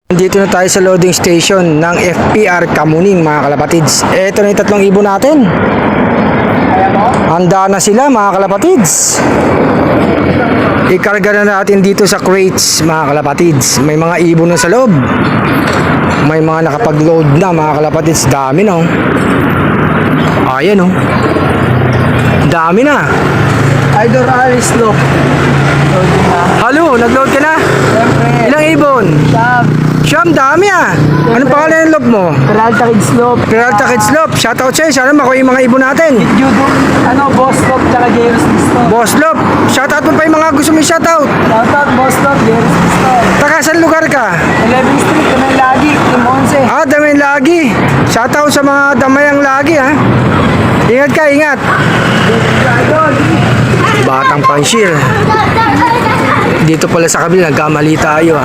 Dito na tayo sa loading station ng FPR Kamuning mga kalapatids. Ito na yung tatlong ibon natin. Handa na sila mga kalapatids. Ikarga na natin dito sa crates mga kalapatids. May mga ibon na sa loob. May mga nakapag-load na mga kalapatids. Dami na. Ayan dami na. Idol Alice Loop. Loading na. Halo, nag-load ka na? Siyempre. Ilang ibon? Siyam, dami Anong pangalan ng loop mo? Peralta Kids Loop. Peralta Kids Loop. Shoutout sa'yo. Sana makuha yung mga ibon natin. Judo. Boss Loop, tsaka Jairus Listo. Boss Loop. Shoutout mo pa yung mga gusto mo shoutout. Shoutout, Boss Loop, Jairus Listo. Taga saan lugar ka? 11th Street, Damay Lagi, Team 11. Damayang Lagi. Shoutout sa mga Damayang Lagi Ingat ka, ingat. Batang Panshir. Dito pala sa kabila, nagkamali tayo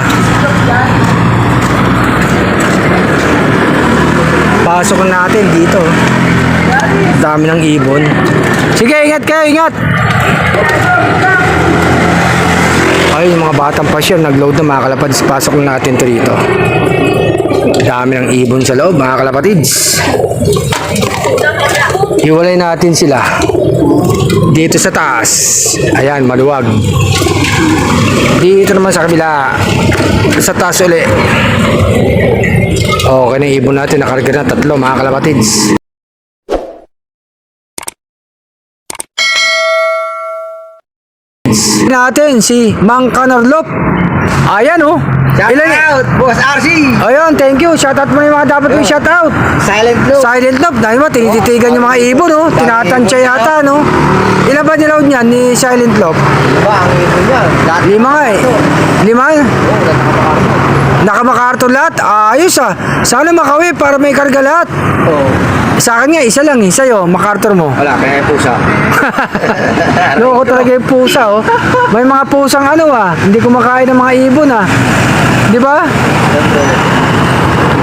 Pasok natin dito. Dami ng ibon. Sige, ingat kayo, ingat. Ay, yung mga batang Panshir, nag-load na mga kalapatids. Pasok natin to dito. Dami ng ibon sa loob mga kalapatids. Hiwalay natin sila dito sa taas. Ayan, maluwag. Dito naman sa kabila, sa taas uli. Okay na ibon natin, nakarga na tatlo mga kalapatids. Natin si Mang Canarlop. Ayan Shoutout, Boss RC. Ayun, thank you. Shoutout mo na yung mga dapat mo shoutout. Silent Loop. Silent Loop. Dahil ba, tinititigan yung mga ibon, tinatansya yata, Ilan ba nilaw niyan ni Silent Loop? Diba, ang ibon niya? 5 5? Nakamakarton lahat? Ayos Sana makawi para may karga lahat. Sa akin nga, isa lang sa'yo, makarton mo. Wala, kaya yung pusa. Loko talaga yung pusa, May mga pusang hindi kumakain ng mga ibon, Di ba?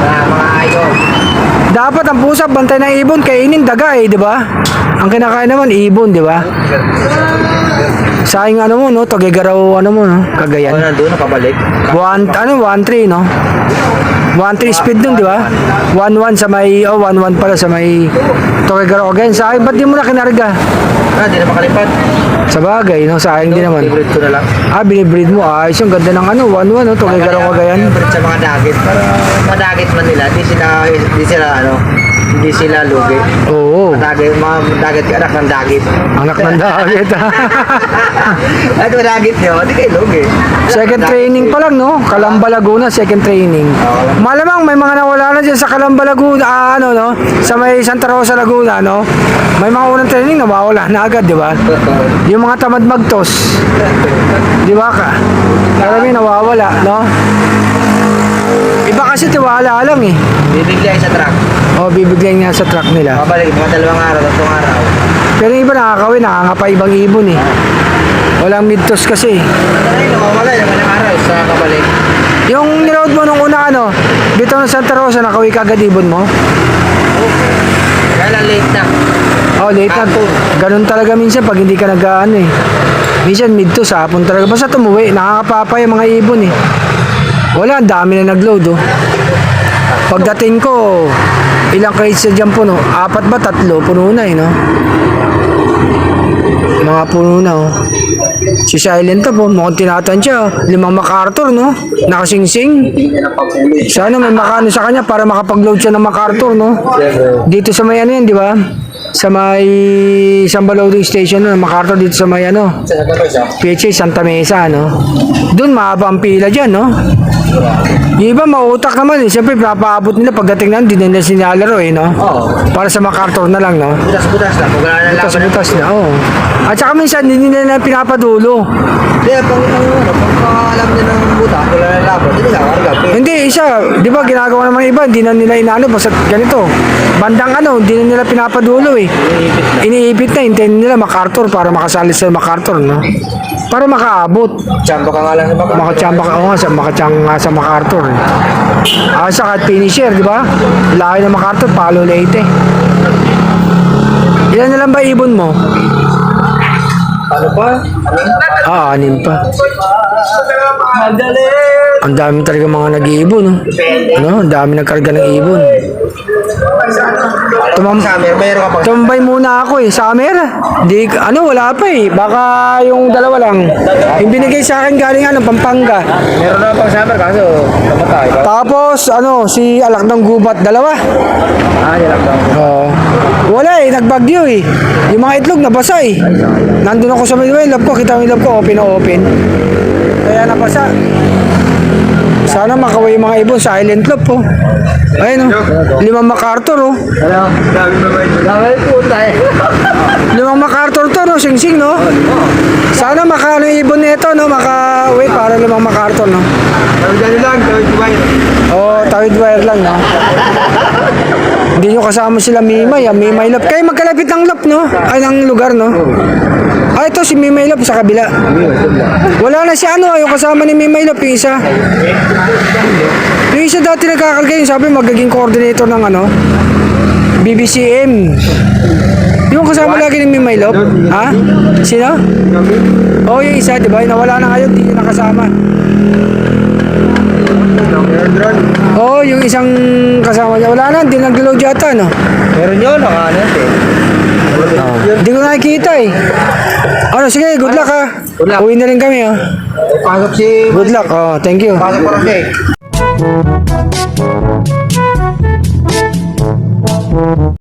Mga idol. Dapat ang pusa, bantay ng ibon, kainin daga di ba? Ang kinakain naman, ibon, di ba? Sayang Tagigaraw, Cagayan. Nandun, nakabalik. 1-3, 1-3 speed dun, di ba? 1-1 sa may, 1-1 pala sa may Tagigaraw again. Sayang, ba't di mo na kinarga? Di na makalipad. Sa bagay, sayang din naman. Binibreed ko na lang. Binibreed mo. Ayos yung ganda ng 1-1, Tagigaraw again. Binibreed sa mga dagit. Para madagit man nila, hindi sila lugi. Oo. Mga dagit, anak ng dagit. Anak ng dagit. At madagit nyo, hindi kayo lugi. Second training pa lang, Calamba, Laguna, second training. Malamang may mga nawala na dyan sa Calamba, Laguna, sa may Santa Rosa, Laguna, May mga unang training na mawala na agad, di ba? Yung mga tamad magtos. Di ba ka? Marami nawawala, Iba kasi tiwala lang Bibigyan sa truck. Bibigyan nga sa truck nila. Mabalik, mga 2 araw, 3 araw. Pero yung iba nakakawin, nakangapa ibang ibon Walang midtos kasi. Nawawala yung mga araw sa kabalik. Yung niload mo nung una dito ng Santa Rosa, nakawi ka agad ibon mo? Kaya lang late na. Late na. Ganun talaga minsan pag hindi ka nag-ano Minsan midtos hapon talaga. Basta tumuwi, nakakapapa yung mga ibon Wala, ang dami na nag-load Pagdating ko, ilang crates na dyan puno? 4 ba? 3? Puno na Mga puno na Si Silent po, mukhang tinatansya 5 MacArthur Nakasingsing. Sana may makano sa kanya para makapag-load siya ng MacArthur Dito sa may yan, di ba? Sa may Samba loading station MacArthur dito sa may PHA Santa Mesa Doon mahaba ang pila dyan Yung iba mautak naman siyempre papaabot nila pagdating na hindi nila sinalaro para sa MacArthur na lang Butas-butas na. butas na at saka minsan hindi nila pinapadulo Hindi, pag alam nyo ng butas, wala na laban, hindi na karga. hindi di ba ginagawa naman iba hindi na nila inaano basta ganito bandang hindi na nila pinapadulo iniipit na hintayin nila MacArthur para makasali sa MacArthur para makaabot Tsamba ka nga lang sa baka. makachamba ka makachamba sa MacArthur saka at finisher di ba laki ng MacArthur Palo Leyte ilan na lang ba ibon mo? Ano pa? Anim pa. Ang dami talaga mga nag-iibon, no? Ano? Ang dami nagkarga ng ibon. Summer, mayroon ka pang Tumbay muna ako eh. Summer? Di, wala pa eh. Baka yung dalawa lang. Yung binigay sa akin galing Pampanga. meron na pang summer kaso namatay. Tapos, si Alak ng Gubat, dalawa. Yan lang daw. Oo. Wala eh, nagbagyo eh. Yung mga itlog nabasa eh. Nandun ako sa may lab ko, kita mo yung lab ko, open na open. Kaya nabasa. Sana makaway yung mga ibon sa Island Club po. Ayun 5 MacArthur oh. Ano? Dami naman. Dami po tayo. 5 MacArthur to no, sing-sing no. Sana makano yung ibon nito no, maka-wait para 5 MacArthur no. Dami lang, dami kumain. Oh, tawid wire lang no. Hindi nyo kasama sila Mimay, Mimay Love. Kayo magkalapit ng lap, no? Ay, ng lugar, no? Ito si Mimay Love sa kabila. Wala na si yung kasama ni Mimay Love, yung isa. Yung isa dati nagkakalga yung sabi magiging coordinator ng BBCM. Yung kasama lagi ni Mimay Love. Ha? Sino? Oh, yung isa, di ba? Nawala na ngayon, hindi nyo nakasama. Oh, yung isang kasama niya. Wala na, hindi nag-load yata, no? Meron yun, nakaano eh. Hindi ko nakikita eh. Sige, good luck ha. Good luck. Uwi na rin kami ha. Pasok si... Good luck. Thank you. Pasok pa rin siya eh.